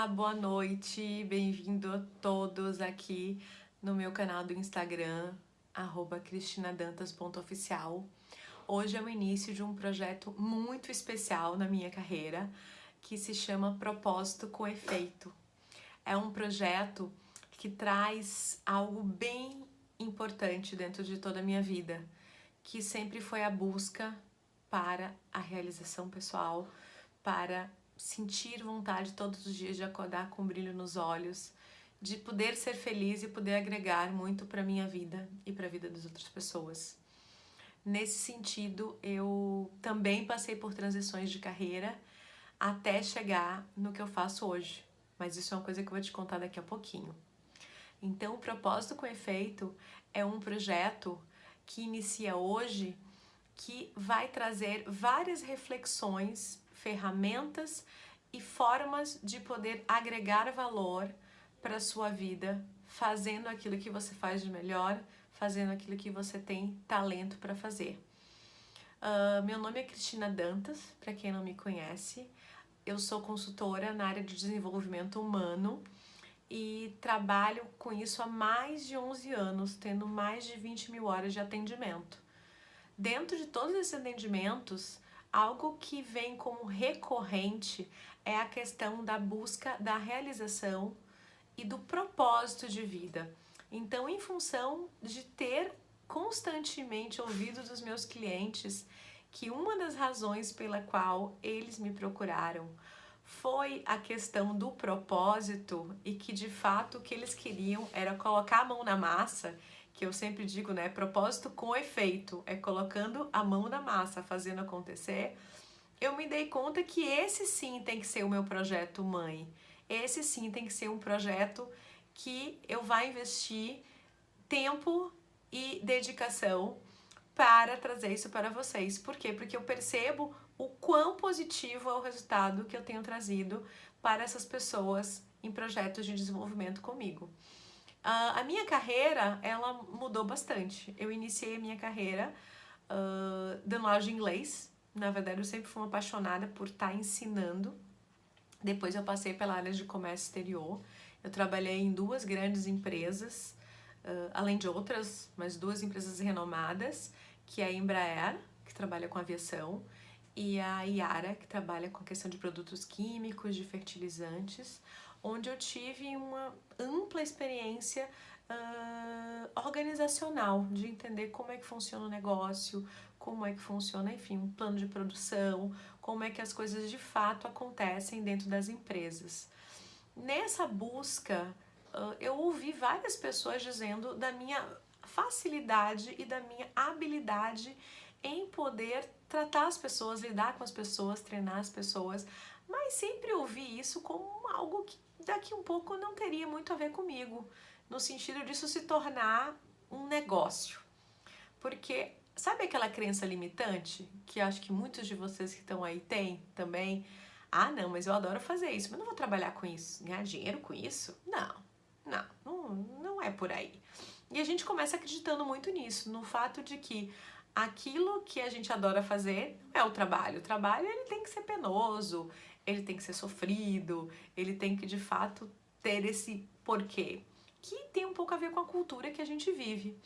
Olá, boa noite, bem-vindo a todos aqui no meu canal do Instagram, @cristinadantas.oficial. Hoje é o início de um projeto muito especial na minha carreira, que se chama Propósito com Efeito. É um projeto que traz algo bem importante dentro de toda a minha vida, que sempre foi a busca para a realização pessoal, para sentir vontade todos os dias de acordar com um brilho nos olhos, de poder ser feliz e poder agregar muito para minha vida e para a vida das outras pessoas. Nesse sentido, eu também passei por transições de carreira até chegar no que eu faço hoje, mas isso é uma coisa que eu vou te contar daqui a pouquinho. Então, o Propósito com Efeito é um projeto que inicia hoje, que vai trazer várias reflexões, ferramentas e formas de poder agregar valor para a sua vida, fazendo aquilo que você faz de melhor, fazendo aquilo que você tem talento para fazer. Meu nome é Cristina Dantas, para quem não me conhece. Eu sou consultora na área de desenvolvimento humano e trabalho com isso há mais de 11 anos, tendo mais de 20 mil horas de atendimento. Dentro de todos esses atendimentos, algo que vem como recorrente é a questão da busca da realização e do propósito de vida. Então, em função de ter constantemente ouvido dos meus clientes que uma das razões pela qual eles me procuraram foi a questão do propósito e que de fato o que eles queriam era colocar a mão na massa, que eu sempre digo, né, propósito com efeito, é colocando a mão na massa, fazendo acontecer. Eu me dei conta que esse sim tem que ser o meu projeto mãe. Esse sim tem que ser um projeto que eu vá investir tempo e dedicação para trazer isso para vocês. Por quê? Porque eu percebo o quão positivo é o resultado que eu tenho trazido para essas pessoas em projetos de desenvolvimento comigo. A minha carreira, ela mudou bastante. Eu iniciei a minha carreira dando aula de inglês. Na verdade, eu sempre fui uma apaixonada por estar ensinando. Depois eu passei pela área de comércio exterior. Eu trabalhei em duas grandes empresas, além de outras, mas duas empresas renomadas, que é a Embraer, que trabalha com aviação, e a Yara, que trabalha com a questão de produtos químicos, de fertilizantes, onde eu tive uma ampla experiência organizacional, de entender como é que funciona o negócio, como é que funciona, enfim, um plano de produção, como é que as coisas de fato acontecem dentro das empresas. Nessa busca, eu ouvi várias pessoas dizendo da minha facilidade e da minha habilidade em poder tratar as pessoas, lidar com as pessoas, treinar as pessoas, mas sempre ouvi isso como algo que daqui um pouco não teria muito a ver comigo, no sentido disso se tornar um negócio. Porque sabe aquela crença limitante que acho que muitos de vocês que estão aí têm também? Ah, não, mas eu adoro fazer isso, mas não vou trabalhar com isso, ganhar dinheiro com isso? Não é por aí. E a gente começa acreditando muito nisso, no fato de que aquilo que a gente adora fazer é o trabalho. O trabalho, ele tem que ser penoso, ele tem que ser sofrido, ele tem que de fato ter esse porquê, que tem um pouco a ver com a cultura que a gente vive.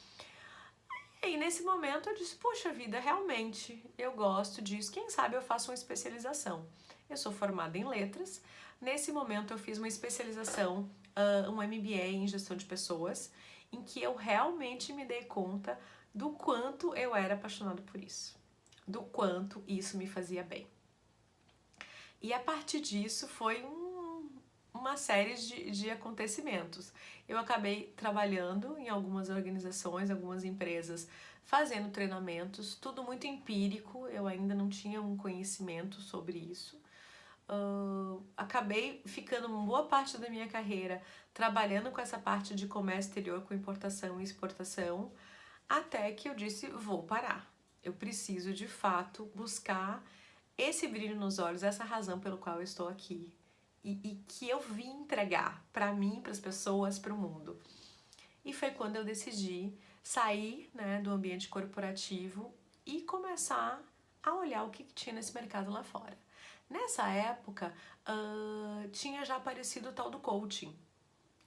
E nesse momento eu disse, poxa vida, realmente eu gosto disso, quem sabe eu faço uma especialização. Eu sou formada em letras, nesse momento eu fiz uma especialização, um MBA em gestão de pessoas, em que eu realmente me dei conta do quanto eu era apaixonada por isso, do quanto isso me fazia bem. E a partir disso foi uma série de acontecimentos. Eu acabei trabalhando em algumas organizações, algumas empresas, fazendo treinamentos, tudo muito empírico, eu ainda não tinha um conhecimento sobre isso. Acabei ficando uma boa parte da minha carreira trabalhando com essa parte de comércio exterior, com importação e exportação, até que eu disse, vou parar. Eu preciso de fato buscar esse brilho nos olhos, essa razão pelo qual eu estou aqui e que eu vim entregar para mim, para as pessoas, para o mundo. E foi quando eu decidi sair, né, do ambiente corporativo e começar a olhar o que tinha nesse mercado lá fora. Nessa época, tinha já aparecido o tal do coaching,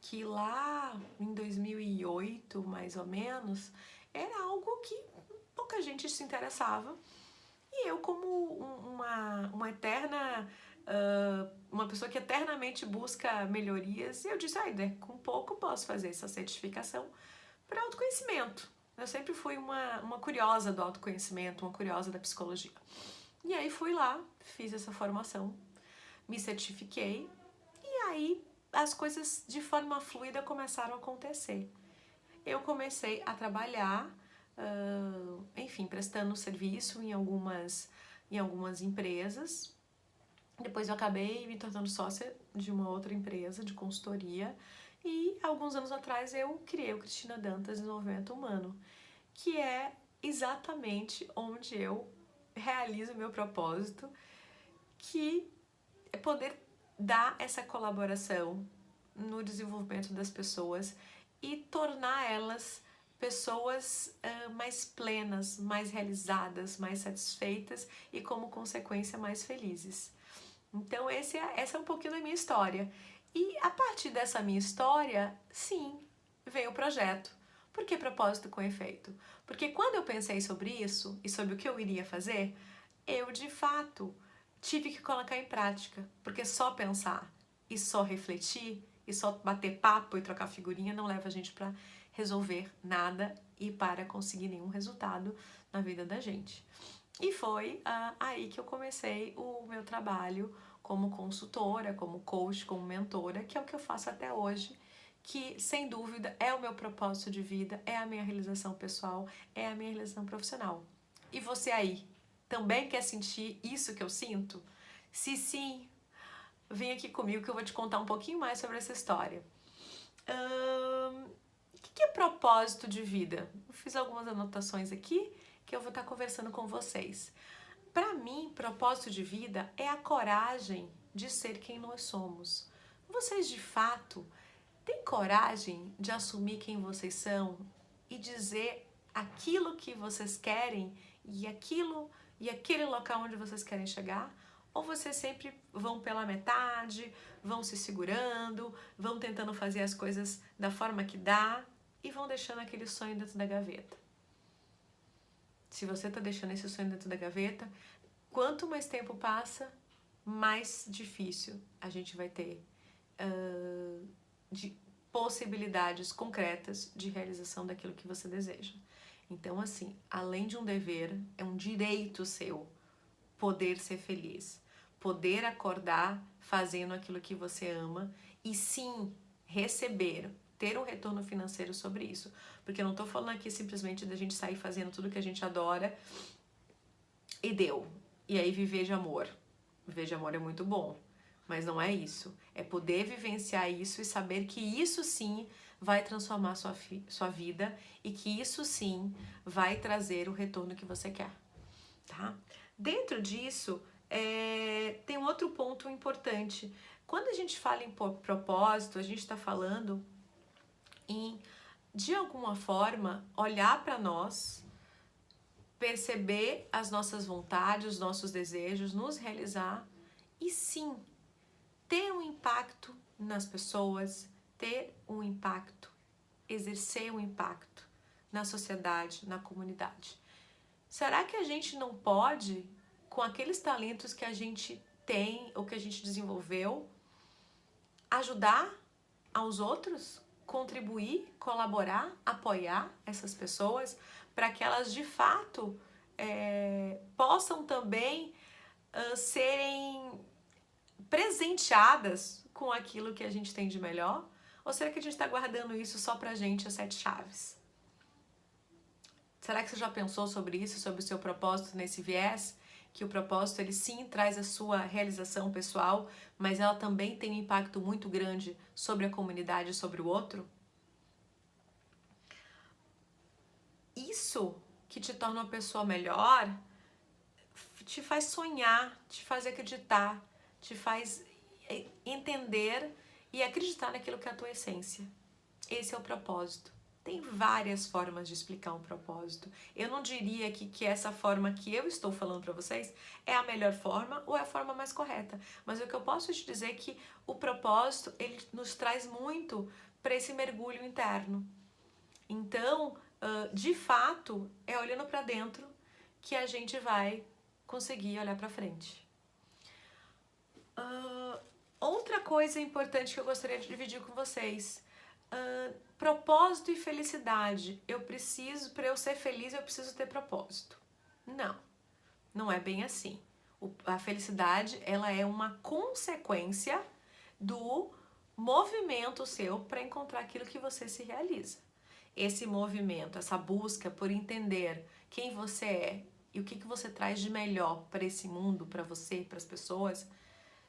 que lá em 2008, mais ou menos, era algo que pouca gente se interessava. E eu, como uma eterna, uma pessoa que eternamente busca melhorias, eu disse, com pouco posso fazer essa certificação para autoconhecimento. Eu sempre fui uma curiosa do autoconhecimento, uma curiosa da psicologia. E aí fui lá, fiz essa formação, me certifiquei, e aí as coisas de forma fluida começaram a acontecer. Eu comecei a trabalhar, enfim, prestando serviço em algumas empresas. Depois eu acabei me tornando sócia de uma outra empresa de consultoria e alguns anos atrás eu criei o Cristina Dantas Desenvolvimento Humano, que é exatamente onde eu realizo o meu propósito, que é poder dar essa colaboração no desenvolvimento das pessoas e tornar elas pessoas mais plenas, mais realizadas, mais satisfeitas e, como consequência, mais felizes. Então, essa é um pouquinho da minha história. E a partir dessa minha história, sim, veio o projeto. Por que propósito com efeito? Porque quando eu pensei sobre isso e sobre o que eu iria fazer, eu, de fato, tive que colocar em prática. Porque só pensar e só refletir e só bater papo e trocar figurinha não leva a gente para resolver nada e para conseguir nenhum resultado na vida da gente. E foi aí que eu comecei o meu trabalho como consultora, como coach, como mentora, que é o que eu faço até hoje, que sem dúvida é o meu propósito de vida, é a minha realização pessoal, é a minha realização profissional. E você aí, também quer sentir isso que eu sinto? Se sim, vem aqui comigo que eu vou te contar um pouquinho mais sobre essa história. O que é propósito de vida? Eu fiz algumas anotações aqui que eu vou estar conversando com vocês. Para mim, propósito de vida é a coragem de ser quem nós somos. Vocês, de fato, têm coragem de assumir quem vocês são e dizer aquilo que vocês querem e aquele local onde vocês querem chegar? Ou vocês sempre vão pela metade, vão se segurando, vão tentando fazer as coisas da forma que dá e vão deixando aquele sonho dentro da gaveta? Se você está deixando esse sonho dentro da gaveta, quanto mais tempo passa, mais difícil a gente vai ter de possibilidades concretas de realização daquilo que você deseja. Então, assim, além de um dever, é um direito seu poder ser feliz, poder acordar fazendo aquilo que você ama e sim receber, ter um retorno financeiro sobre isso. Porque eu não tô falando aqui simplesmente da gente sair fazendo tudo que a gente adora e deu. E aí viver de amor. Viver de amor é muito bom, mas não é isso. É poder vivenciar isso e saber que isso sim vai transformar sua vida e que isso sim vai trazer o retorno que você quer, tá? Dentro disso, tem um outro ponto importante. Quando a gente fala em propósito, a gente está falando em, de alguma forma, olhar para nós, perceber as nossas vontades, os nossos desejos, nos realizar e sim, ter um impacto nas pessoas, ter um impacto, exercer um impacto na sociedade, na comunidade. Será que a gente não pode, com aqueles talentos que a gente tem ou que a gente desenvolveu, ajudar aos outros, contribuir, colaborar, apoiar essas pessoas para que elas de fato possam também serem presenteadas com aquilo que a gente tem de melhor? Ou será que a gente está guardando isso só pra gente, as 7 chaves? Será que você já pensou sobre isso, sobre o seu propósito nesse viés? Que o propósito, ele sim traz a sua realização pessoal, mas ela também tem um impacto muito grande sobre a comunidade, sobre o outro? Isso que te torna uma pessoa melhor, te faz sonhar, te faz acreditar, te faz entender e acreditar naquilo que é a tua essência. Esse é o propósito. Tem várias formas de explicar um propósito. Eu não diria que essa forma que eu estou falando para vocês é a melhor forma ou é a forma mais correta. Mas o que eu posso te dizer é que o propósito, ele nos traz muito para esse mergulho interno. Então, de fato, é olhando para dentro que a gente vai conseguir olhar para frente. Outra coisa importante que eu gostaria de dividir com vocês. Propósito e felicidade. Para eu ser feliz, eu preciso ter propósito. Não, não é bem assim. A felicidade, ela é uma consequência do movimento seu para encontrar aquilo que você se realiza. Esse movimento, essa busca por entender quem você é e o que você traz de melhor para esse mundo, para você, para as pessoas,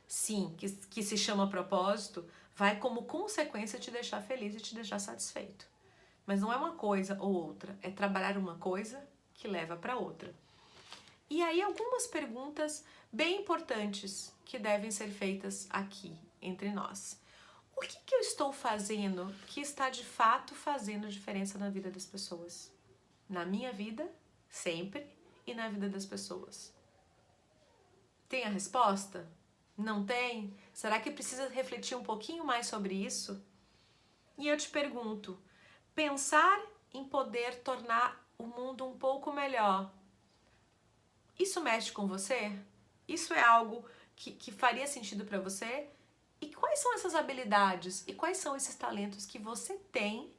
sim, que se chama propósito, vai como consequência te deixar feliz e te deixar satisfeito. Mas não é uma coisa ou outra, é trabalhar uma coisa que leva para outra. E aí algumas perguntas bem importantes que devem ser feitas aqui entre nós. O que eu estou fazendo que está de fato fazendo diferença na vida das pessoas? Na minha vida, sempre, e na vida das pessoas. Tem a resposta? Não tem? Será que precisa refletir um pouquinho mais sobre isso? E eu te pergunto, pensar em poder tornar o mundo um pouco melhor, isso mexe com você? Isso é algo que faria sentido para você? E quais são essas habilidades e quais são esses talentos que você tem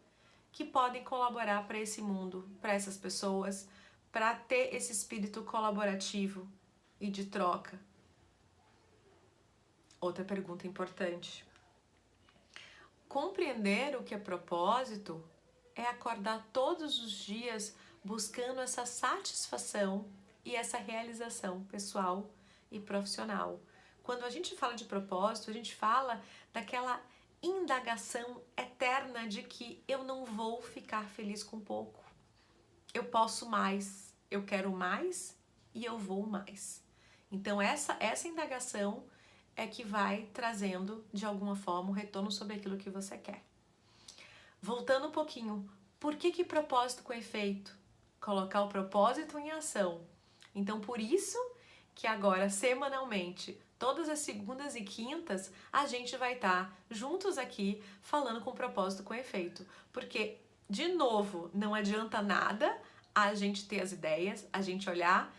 que podem colaborar para esse mundo, para essas pessoas, para ter esse espírito colaborativo e de troca? Outra pergunta importante. Compreender o que é propósito é acordar todos os dias buscando essa satisfação e essa realização pessoal e profissional. Quando a gente fala de propósito, a gente fala daquela indagação eterna de que eu não vou ficar feliz com pouco. Eu posso mais, eu quero mais e eu vou mais. Então essa indagação é que vai trazendo, de alguma forma, um retorno sobre aquilo que você quer. Voltando um pouquinho, por que propósito com efeito? Colocar o propósito em ação. Então, por isso que agora, semanalmente, todas as segundas e quintas, a gente vai estar juntos aqui falando com propósito com efeito. Porque, de novo, não adianta nada a gente ter as ideias, a gente olhar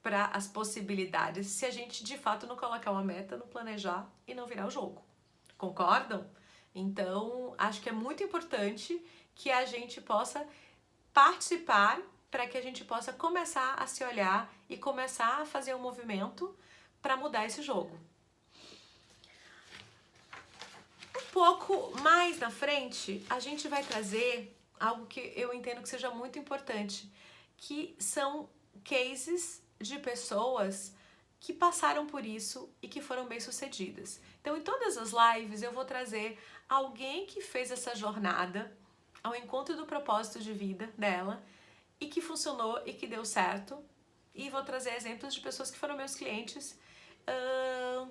para as possibilidades, se a gente de fato não colocar uma meta, não planejar e não virar o jogo. Concordam? Então, acho que é muito importante que a gente possa participar para que a gente possa começar a se olhar e começar a fazer um movimento para mudar esse jogo. Um pouco mais na frente, a gente vai trazer algo que eu entendo que seja muito importante, que são cases de pessoas que passaram por isso e que foram bem-sucedidas. Então, em todas as lives, eu vou trazer alguém que fez essa jornada ao encontro do propósito de vida dela e que funcionou e que deu certo. E vou trazer exemplos de pessoas que foram meus clientes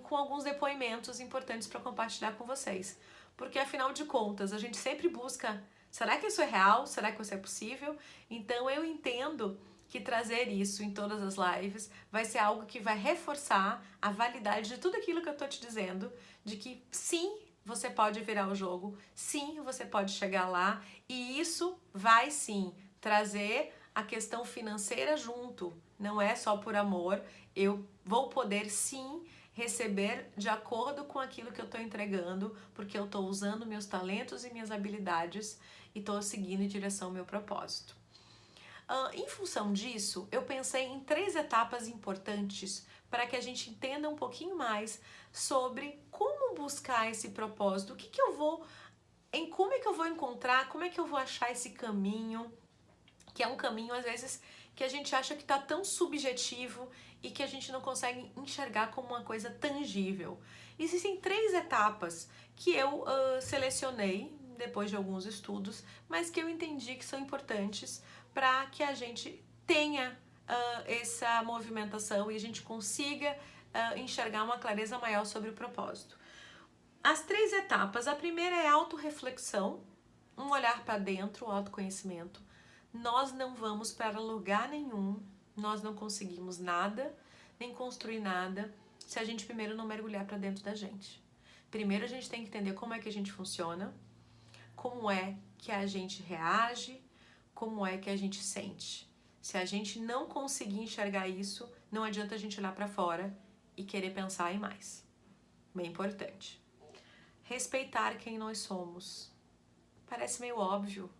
com alguns depoimentos importantes para compartilhar com vocês. Porque, afinal de contas, a gente sempre busca, será que isso é real? Será que isso é possível? Então, eu entendo que trazer isso em todas as lives vai ser algo que vai reforçar a validade de tudo aquilo que eu tô te dizendo, de que sim, você pode virar o jogo, sim, você pode chegar lá, e isso vai sim trazer a questão financeira junto, não é só por amor, eu vou poder sim receber de acordo com aquilo que eu tô entregando, porque eu tô usando meus talentos e minhas habilidades e tô seguindo em direção ao meu propósito. Em função disso, eu pensei em 3 etapas importantes para que a gente entenda um pouquinho mais sobre como buscar esse propósito, como é que eu vou encontrar, como é que eu vou achar esse caminho, que é um caminho, às vezes, que a gente acha que está tão subjetivo e que a gente não consegue enxergar como uma coisa tangível. Existem 3 etapas que eu selecionei depois de alguns estudos, mas que eu entendi que são importantes para que a gente tenha essa movimentação e a gente consiga enxergar uma clareza maior sobre o propósito. As 3 etapas, a primeira é a autorreflexão, um olhar para dentro, o autoconhecimento, nós não vamos para lugar nenhum, nós não conseguimos nada, nem construir nada, se a gente primeiro não mergulhar para dentro da gente. Primeiro a gente tem que entender como é que a gente funciona, como é que a gente reage, como é que a gente sente. Se a gente não conseguir enxergar isso, não adianta a gente olhar para fora e querer pensar em mais. Bem importante. Respeitar quem nós somos. Parece meio óbvio,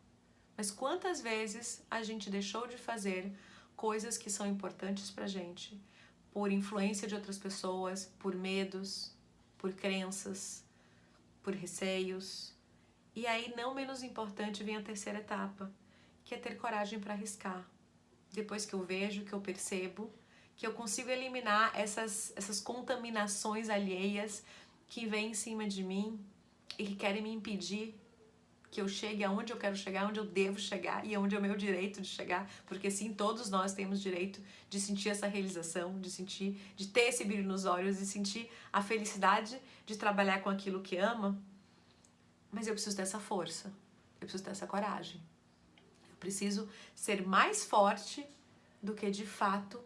mas quantas vezes a gente deixou de fazer coisas que são importantes pra gente por influência de outras pessoas, por medos, por crenças, por receios. E aí, não menos importante, vem a terceira etapa, que é ter coragem para arriscar. Depois que eu vejo, que eu percebo, que eu consigo eliminar essas contaminações alheias que vêm em cima de mim e que querem me impedir que eu chegue aonde eu quero chegar, onde eu devo chegar e onde é o meu direito de chegar, porque sim, todos nós temos direito de sentir essa realização, de ter esse brilho nos olhos, de sentir a felicidade de trabalhar com aquilo que ama, mas eu preciso dessa força, eu preciso dessa coragem, eu preciso ser mais forte do que de fato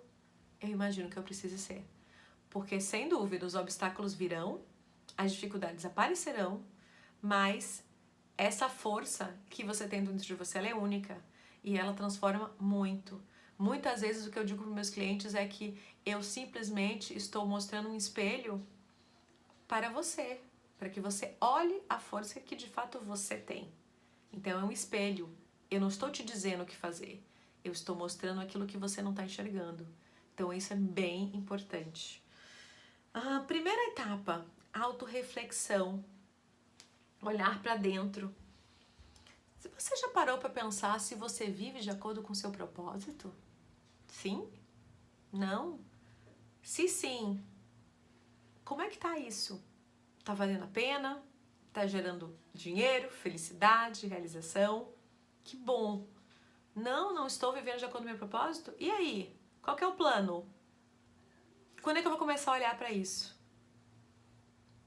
eu imagino que eu precise ser, porque sem dúvida os obstáculos virão, as dificuldades aparecerão, mas essa força que você tem dentro de você, ela é única e ela transforma muito. Muitas vezes o que eu digo para meus clientes é que eu simplesmente estou mostrando um espelho para você, para que você olhe a força que de fato você tem. Então é um espelho. Eu não estou te dizendo o que fazer, eu estou mostrando aquilo que você não está enxergando. Então isso é bem importante. Primeira etapa, autorreflexão. Olhar para dentro. Você já parou para pensar se você vive de acordo com o seu propósito? Sim? Não? Se sim, como é que tá isso? Tá valendo a pena? Tá gerando dinheiro, felicidade, realização? Que bom! Não estou vivendo de acordo com o meu propósito? E aí? Qual que é o plano? Quando é que eu vou começar a olhar para isso?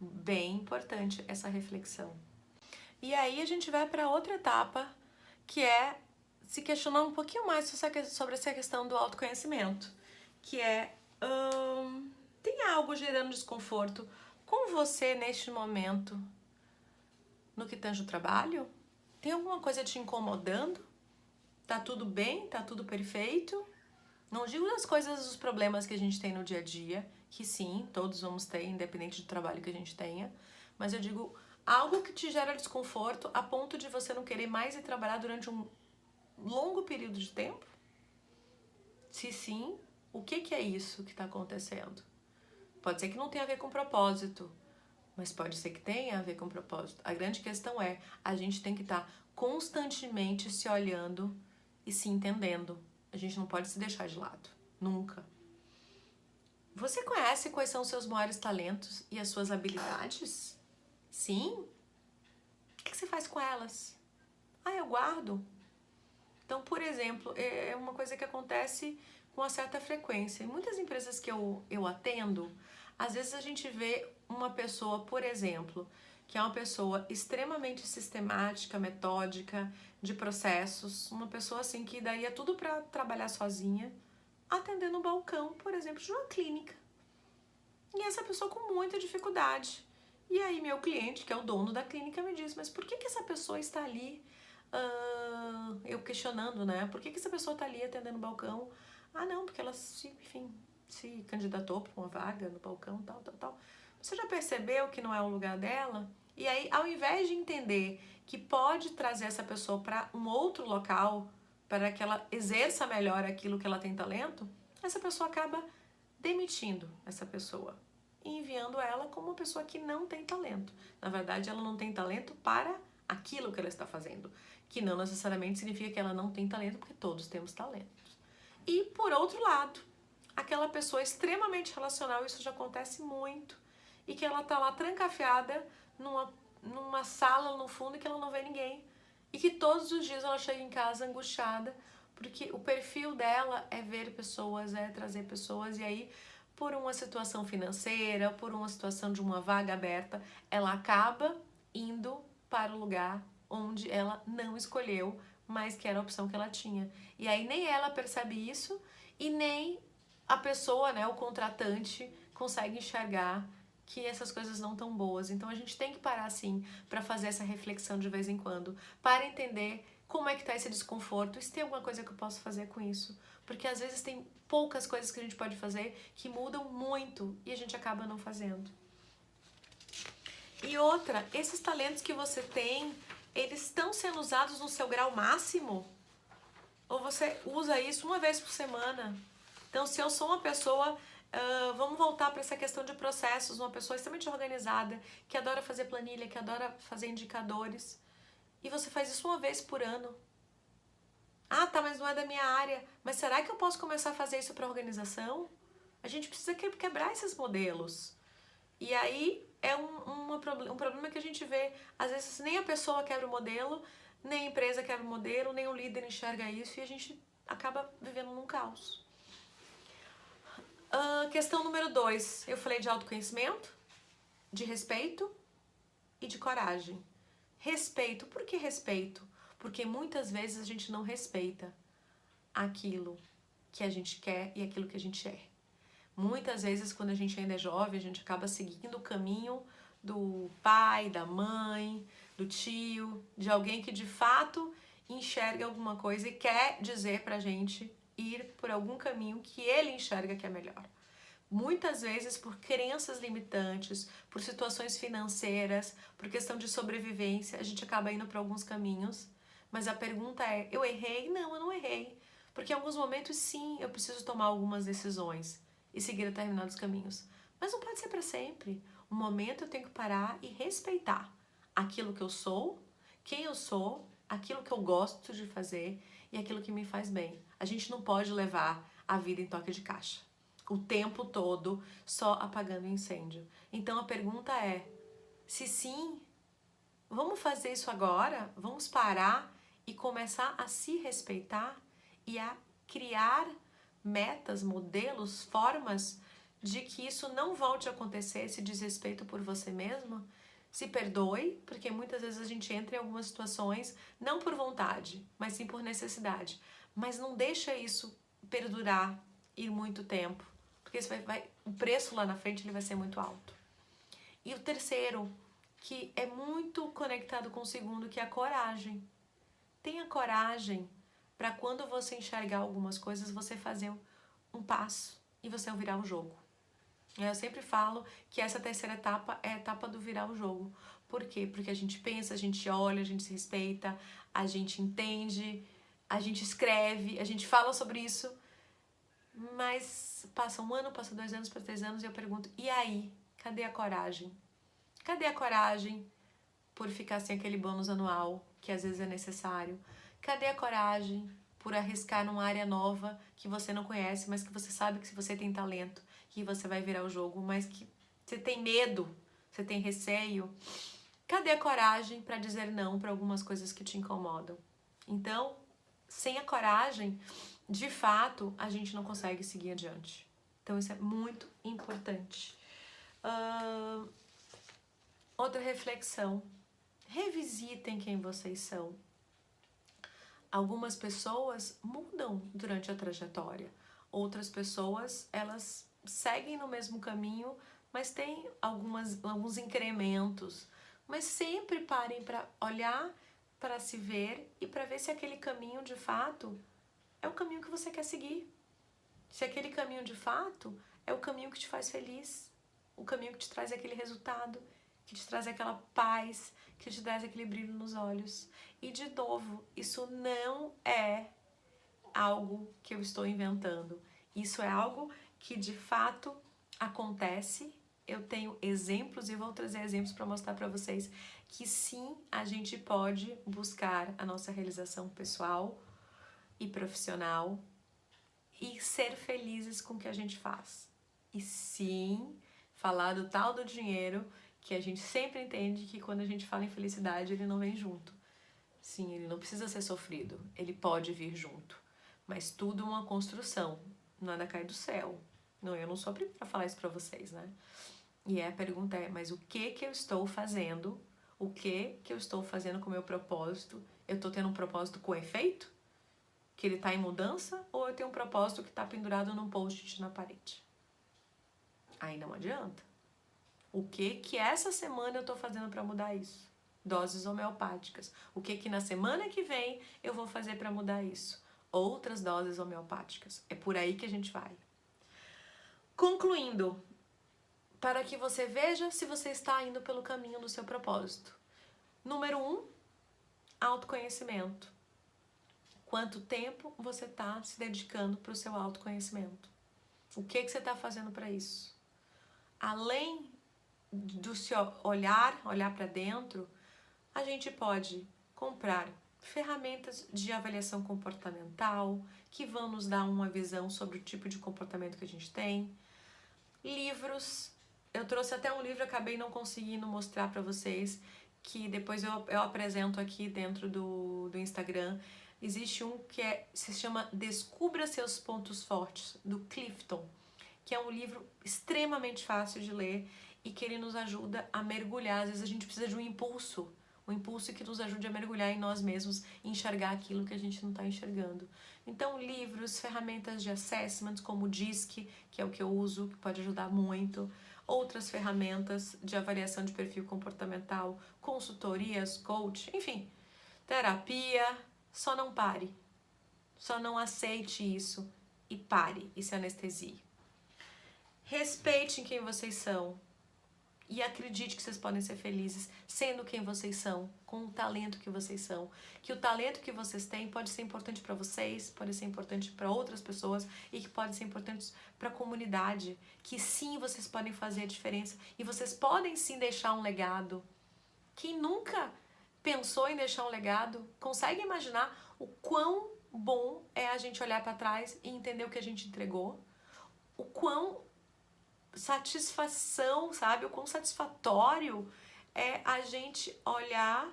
Bem importante essa reflexão. E aí a gente vai para outra etapa, que é se questionar um pouquinho mais sobre essa questão do autoconhecimento, que é, tem algo gerando desconforto com você neste momento no que tange o trabalho? Tem alguma coisa te incomodando? Tá tudo bem? Tá tudo perfeito? Não digo das coisas, dos problemas que a gente tem no dia a dia, que sim, todos vamos ter, independente do trabalho que a gente tenha, mas eu digo algo que te gera desconforto a ponto de você não querer mais ir trabalhar durante um longo período de tempo? Se sim, o que é isso que está acontecendo? Pode ser que não tenha a ver com propósito, mas pode ser que tenha a ver com propósito. A grande questão é, a gente tem que estar constantemente se olhando e se entendendo. A gente não pode se deixar de lado, nunca. Você conhece quais são os seus maiores talentos e as suas habilidades? Sim? O que você faz com elas? Eu guardo. Então, por exemplo, é uma coisa que acontece com uma certa frequência. Em muitas empresas que eu atendo, às vezes a gente vê uma pessoa, por exemplo, que é uma pessoa extremamente sistemática, metódica, de processos, uma pessoa assim que daria tudo para trabalhar sozinha, atendendo o balcão, por exemplo, de uma clínica. E essa pessoa com muita dificuldade. E aí meu cliente, que é o dono da clínica, me diz, mas por que essa pessoa está ali, eu questionando, né? Por que essa pessoa está ali atendendo o balcão? Não, porque ela se candidatou para uma vaga no balcão, tal. Você já percebeu que não é o lugar dela? E aí, ao invés de entender que pode trazer essa pessoa para um outro local, para que ela exerça melhor aquilo que ela tem talento, essa pessoa acaba demitindo essa pessoa e enviando ela como uma pessoa que não tem talento. Na verdade, ela não tem talento para aquilo que ela está fazendo, que não necessariamente significa que ela não tem talento, porque todos temos talentos. E, por outro lado, aquela pessoa extremamente relacional, isso já acontece muito, e que ela tá lá trancafiada numa sala no fundo que ela não vê ninguém, e que todos os dias ela chega em casa angustiada, porque o perfil dela é ver pessoas, é trazer pessoas, e aí, por uma situação financeira, por uma situação de uma vaga aberta, ela acaba indo para o lugar onde ela não escolheu, mas que era a opção que ela tinha. E aí nem ela percebe isso e nem a pessoa, né, o contratante, consegue enxergar que essas coisas não tão boas. Então a gente tem que parar assim para fazer essa reflexão de vez em quando, para entender como é que tá esse desconforto, e se tem alguma coisa que eu posso fazer com isso. Porque às vezes tem poucas coisas que a gente pode fazer que mudam muito e a gente acaba não fazendo. E outra, esses talentos que você tem, eles estão sendo usados no seu grau máximo? Ou você usa isso uma vez por semana? Então, se eu sou uma pessoa, vamos voltar para essa questão de processos, uma pessoa extremamente organizada, que adora fazer planilha, que adora fazer indicadores, e você faz isso uma vez por ano. Ah, tá, mas não é da minha área. Mas será que eu posso começar a fazer isso para a organização? A gente precisa quebrar esses modelos. E aí é um problema que a gente vê. Às vezes nem a pessoa quebra o modelo, nem a empresa quebra o modelo, nem o líder enxerga isso e a gente acaba vivendo num caos. Questão número 2. Eu falei de autoconhecimento, de respeito e de coragem. Respeito. Por que respeito? Porque muitas vezes a gente não respeita aquilo que a gente quer e aquilo que a gente é. Muitas vezes, quando a gente ainda é jovem, a gente acaba seguindo o caminho do pai, da mãe, do tio, de alguém que de fato enxerga alguma coisa e quer dizer pra gente ir por algum caminho que ele enxerga que é melhor. Muitas vezes por crenças limitantes, por situações financeiras, por questão de sobrevivência, a gente acaba indo para alguns caminhos. Mas a pergunta é, eu errei? Não, eu não errei. Porque em alguns momentos, sim, eu preciso tomar algumas decisões e seguir determinados caminhos. Mas não pode ser para sempre. Um momento eu tenho que parar e respeitar aquilo que eu sou, quem eu sou, aquilo que eu gosto de fazer e aquilo que me faz bem. A gente não pode levar a vida em toque de caixa o tempo todo só apagando incêndio. Então a pergunta é, se sim, vamos fazer isso agora? Vamos parar e começar a se respeitar e a criar metas, modelos, formas de que isso não volte a acontecer, esse desrespeito por você mesmo? Se perdoe, porque muitas vezes a gente entra em algumas situações não por vontade, mas sim por necessidade. Mas não deixa isso perdurar, ir muito tempo, porque isso o preço lá na frente ele vai ser muito alto. E o terceiro, que é muito conectado com o segundo, que é a coragem. Tenha coragem para quando você enxergar algumas coisas, você fazer um passo e você virar o jogo. Eu sempre falo que essa terceira etapa é a etapa do virar o jogo. Por quê? Porque a gente pensa, a gente olha, a gente se respeita, a gente entende, a gente escreve, a gente fala sobre isso, mas passa 1 ano, passa 2 anos, passa 3 anos e eu pergunto, e aí? Cadê a coragem? Cadê a coragem por ficar sem aquele bônus anual, que às vezes é necessário? Cadê a coragem por arriscar numa área nova que você não conhece, mas que você sabe que se você tem talento, que você vai virar o jogo, mas que você tem medo, você tem receio? Cadê a coragem para dizer não para algumas coisas que te incomodam? Então, sem a coragem, de fato, a gente não consegue seguir adiante. Então, isso é muito importante. Outra reflexão. Revisitem quem vocês são. Algumas pessoas mudam durante a trajetória. Outras pessoas, elas seguem no mesmo caminho, mas tem alguns incrementos. Mas sempre parem para olhar, para se ver e para ver se aquele caminho de fato é o caminho que você quer seguir. Se aquele caminho de fato é o caminho que te faz feliz, o caminho que te traz aquele resultado, que te traz aquela paz, que te traz aquele brilho nos olhos. E de novo, isso não é algo que eu estou inventando. Isso é algo que de fato acontece. Eu tenho exemplos e vou trazer exemplos para mostrar para vocês que sim, a gente pode buscar a nossa realização pessoal e profissional e ser felizes com o que a gente faz. E sim, falar do tal do dinheiro, que a gente sempre entende que quando a gente fala em felicidade, ele não vem junto. Sim, ele não precisa ser sofrido, ele pode vir junto. Mas tudo é uma construção, nada cai do céu. Não, eu não sou a primeira a falar isso pra vocês, né? E a pergunta é, mas o que eu estou fazendo? O que eu estou fazendo com o meu propósito? Eu estou tendo um propósito com efeito? Que ele está em mudança? Ou eu tenho um propósito que está pendurado num post-it na parede? Aí não adianta. O que essa semana eu estou fazendo para mudar isso? Doses homeopáticas. O que na semana que vem eu vou fazer para mudar isso? Outras doses homeopáticas. É por aí que a gente vai. Concluindo, para que você veja se você está indo pelo caminho do seu propósito. Número 1, autoconhecimento. Quanto tempo você está se dedicando para o seu autoconhecimento? O que você está fazendo para isso? Além do seu olhar para dentro, a gente pode comprar ferramentas de avaliação comportamental que vão nos dar uma visão sobre o tipo de comportamento que a gente tem. Livros. Eu trouxe até um livro, acabei não conseguindo mostrar para vocês, que depois eu apresento aqui dentro do Instagram. Existe um que se chama Descubra Seus Pontos Fortes, do Clifton, que é um livro extremamente fácil de ler e que ele nos ajuda a mergulhar. Às vezes a gente precisa de um impulso que nos ajude a mergulhar em nós mesmos e enxergar aquilo que a gente não está enxergando. Então, livros, ferramentas de assessment, como o DISC, que é o que eu uso, que pode ajudar muito. Outras ferramentas de avaliação de perfil comportamental, consultorias, coach, enfim, terapia. Só não pare. Só não aceite isso e pare e se anestesie. Respeitem quem vocês são e acredite que vocês podem ser felizes sendo quem vocês são, com o talento que vocês são. Que o talento que vocês têm pode ser importante para vocês, pode ser importante para outras pessoas e que pode ser importante para a comunidade. Que sim, vocês podem fazer a diferença e vocês podem sim deixar um legado. Quem nunca pensou em deixar um legado, consegue imaginar o quão bom é a gente olhar para trás e entender o que a gente entregou? O quão satisfação, sabe? O quão satisfatório é a gente olhar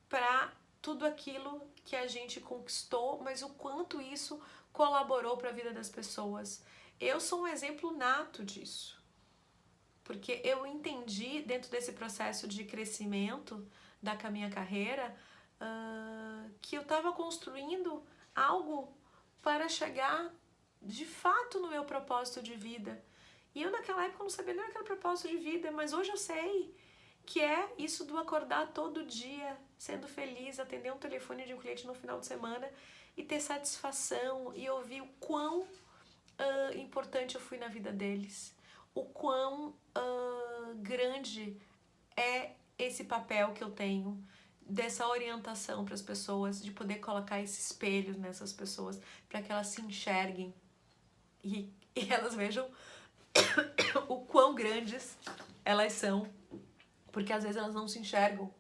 para tudo aquilo que a gente conquistou, mas o quanto isso colaborou para a vida das pessoas. Eu sou um exemplo nato disso. Porque eu entendi, dentro desse processo de crescimento da minha carreira, que eu estava construindo algo para chegar de fato no meu propósito de vida. E eu naquela época não sabia nem aquele propósito de vida, mas hoje eu sei que é isso do acordar todo dia, sendo feliz, atender um telefone de um cliente no final de semana e ter satisfação e ouvir o quão importante eu fui na vida deles. O quão grande é esse papel que eu tenho, dessa orientação para as pessoas, de poder colocar esse espelho nessas pessoas, para que elas se enxerguem e elas vejam o quão grandes elas são, porque às vezes elas não se enxergam,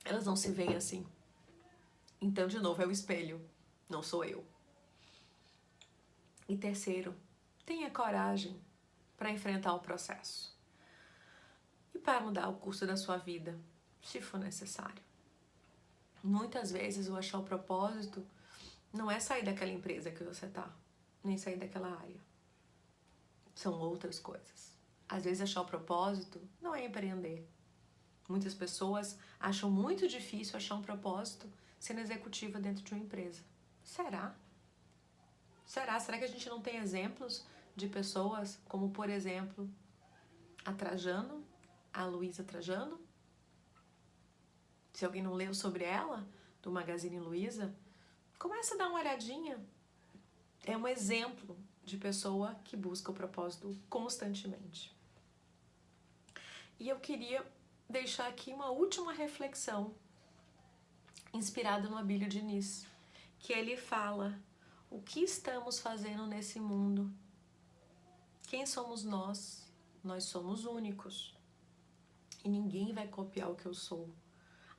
elas não se veem assim. Então, de novo, é o espelho, não sou eu. E terceiro, tenha coragem para enfrentar o processo e para mudar o curso da sua vida, se for necessário. Muitas vezes o achar o propósito não é sair daquela empresa que você tá, nem sair daquela área. São outras coisas. Às vezes achar o propósito não é empreender. Muitas pessoas acham muito difícil achar um propósito sendo executiva dentro de uma empresa. Será? Será que a gente não tem exemplos de pessoas como, por exemplo, a Trajano, a Luísa Trajano? Se alguém não leu sobre ela, do Magazine Luiza, começa a dar uma olhadinha. É um exemplo de pessoa que busca o propósito constantemente. E eu queria deixar aqui uma última reflexão, inspirada no Abílio Diniz, que ele fala: o que estamos fazendo nesse mundo? Quem somos nós? Nós somos únicos. E ninguém vai copiar o que eu sou.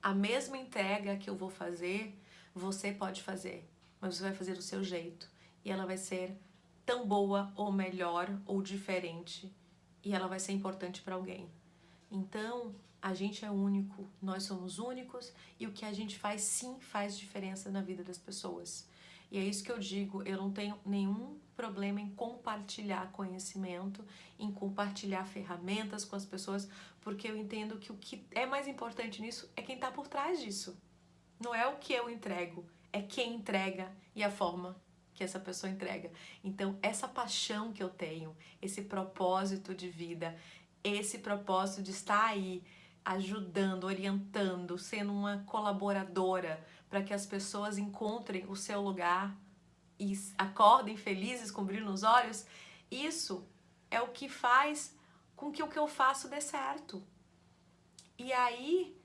A mesma entrega que eu vou fazer, você pode fazer, mas você vai fazer do seu jeito. E ela vai ser tão boa, ou melhor, ou diferente. E ela vai ser importante para alguém. Então, a gente é único, nós somos únicos, e o que a gente faz, sim, faz diferença na vida das pessoas. E é isso que eu digo, eu não tenho nenhum problema em compartilhar conhecimento, em compartilhar ferramentas com as pessoas, porque eu entendo que o que é mais importante nisso é quem está por trás disso. Não é o que eu entrego, é quem entrega e a forma que essa pessoa entrega. Então, essa paixão que eu tenho, esse propósito de vida, esse propósito de estar aí ajudando, orientando, sendo uma colaboradora para que as pessoas encontrem o seu lugar e acordem felizes com brilho nos olhos, isso é o que faz com que o que eu faço dê certo. E aí,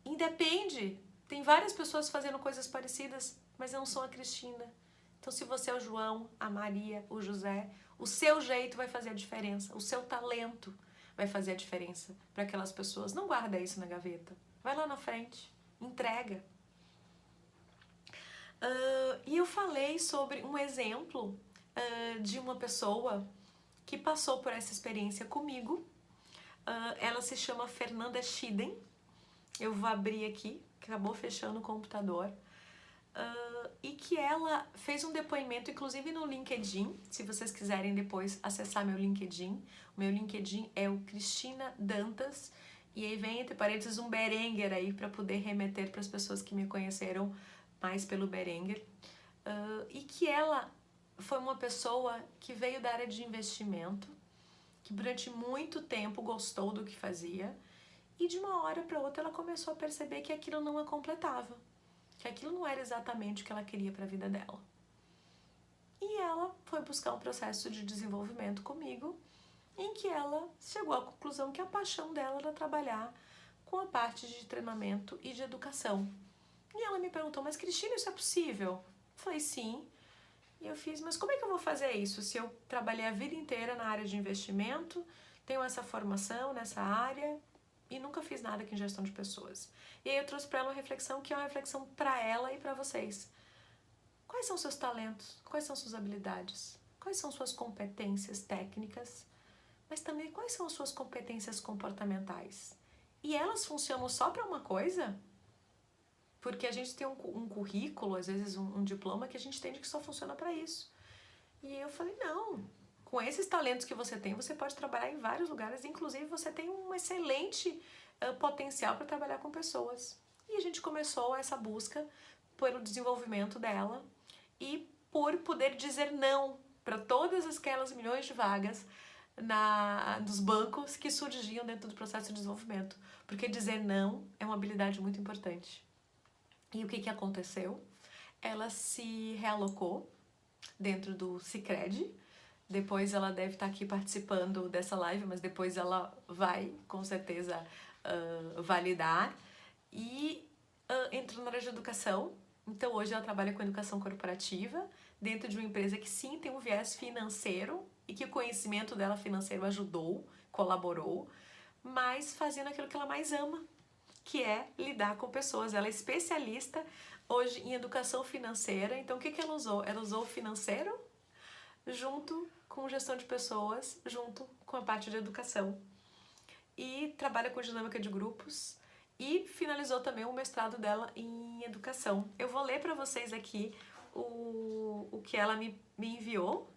independe, tem várias pessoas fazendo coisas parecidas, mas não são a Cristina. Então, se você é o João, a Maria, o José, o seu jeito vai fazer a diferença, o seu talento vai fazer a diferença para aquelas pessoas. Não guarda isso na gaveta. Vai lá na frente, entrega. E eu falei sobre um exemplo de uma pessoa que passou por essa experiência comigo. Ela se chama Fernanda Schiden. Eu vou abrir aqui, acabou fechando o computador. E que ela fez um depoimento, inclusive no LinkedIn, se vocês quiserem depois acessar meu LinkedIn. O meu LinkedIn é o Cristina Dantas, e aí vem entre parênteses um Berenguer aí para poder remeter para as pessoas que me conheceram mais pelo Berenguer. E que ela foi uma pessoa que veio da área de investimento, que durante muito tempo gostou do que fazia, e de uma hora para outra ela começou a perceber que aquilo não a completava, que aquilo não era exatamente o que ela queria para a vida dela. E ela foi buscar um processo de desenvolvimento comigo, em que ela chegou à conclusão que a paixão dela era trabalhar com a parte de treinamento e de educação. E ela me perguntou, mas Cristina, isso é possível? Eu falei, sim. E eu fiz, mas como é que eu vou fazer isso se eu trabalhei a vida inteira na área de investimento, tenho essa formação nessa área e nunca fiz nada aqui em gestão de pessoas? E aí eu trouxe para ela uma reflexão que é uma reflexão para ela e para vocês. Quais são seus talentos? Quais são suas habilidades? Quais são suas competências técnicas? Mas também quais são as suas competências comportamentais? E elas funcionam só para uma coisa? Porque a gente tem um currículo, às vezes um diploma, que a gente entende que só funciona para isso. E eu falei, não, com esses talentos que você tem, você pode trabalhar em vários lugares, inclusive você tem um excelente potencial para trabalhar com pessoas. E a gente começou essa busca pelo desenvolvimento dela e por poder dizer não para todas aquelas milhões de vagas dos bancos que surgiam dentro do processo de desenvolvimento. Porque dizer não é uma habilidade muito importante. E o que aconteceu? Ela se realocou dentro do Sicredi. Depois ela deve estar aqui participando dessa live, mas depois ela vai, com certeza, validar. E entrou na área de educação. Então, hoje ela trabalha com educação corporativa, dentro de uma empresa que sim tem um viés financeiro e que o conhecimento dela financeiro ajudou, colaborou, mas fazendo aquilo que ela mais ama, que é lidar com pessoas. Ela é especialista hoje em educação financeira. Então, o que ela usou? Ela usou o financeiro junto com gestão de pessoas, junto com a parte de educação. E trabalha com dinâmica de grupos e finalizou também o mestrado dela em educação. Eu vou ler para vocês aqui o que ela me enviou,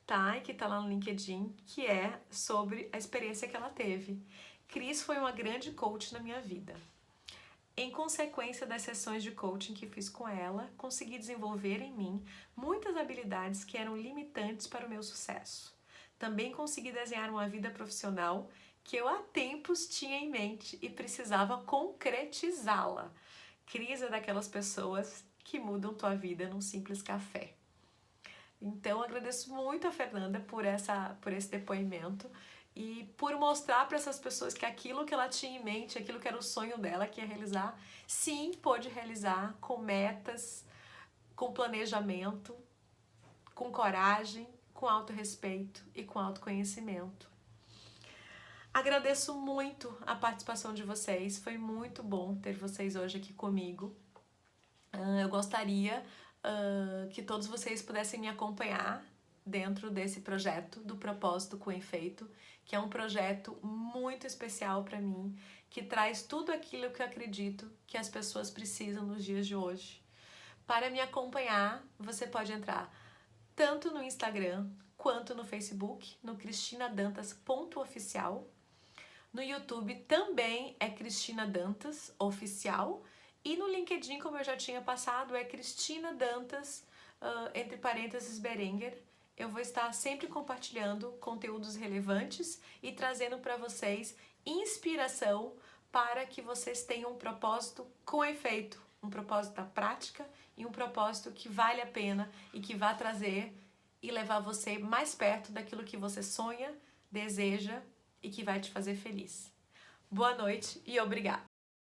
tá? E que tá lá no LinkedIn, que é sobre a experiência que ela teve. Cris foi uma grande coach na minha vida. Em consequência das sessões de coaching que fiz com ela, consegui desenvolver em mim muitas habilidades que eram limitantes para o meu sucesso. Também consegui desenhar uma vida profissional que eu há tempos tinha em mente e precisava concretizá-la. Cris é daquelas pessoas que mudam tua vida num simples café. Então, agradeço muito a Fernanda por esse depoimento e por mostrar para essas pessoas que aquilo que ela tinha em mente, aquilo que era o sonho dela, que ia realizar, sim, pôde realizar com metas, com planejamento, com coragem, com autorrespeito e com autoconhecimento. Agradeço muito a participação de vocês, foi muito bom ter vocês hoje aqui comigo. Eu gostaria que todos vocês pudessem me acompanhar dentro desse projeto do Propósito com Efeito, que é um projeto muito especial para mim, que traz tudo aquilo que eu acredito que as pessoas precisam nos dias de hoje. Para me acompanhar, você pode entrar tanto no Instagram quanto no Facebook, no cristinadantas.oficial. No YouTube também é Cristina Dantas Oficial. E no LinkedIn, como eu já tinha passado, é Cristina Dantas, entre parênteses, Berenguer. Eu vou estar sempre compartilhando conteúdos relevantes e trazendo para vocês inspiração para que vocês tenham um propósito com efeito, um propósito da prática e um propósito que vale a pena e que vai trazer e levar você mais perto daquilo que você sonha, deseja e que vai te fazer feliz. Boa noite e obrigada!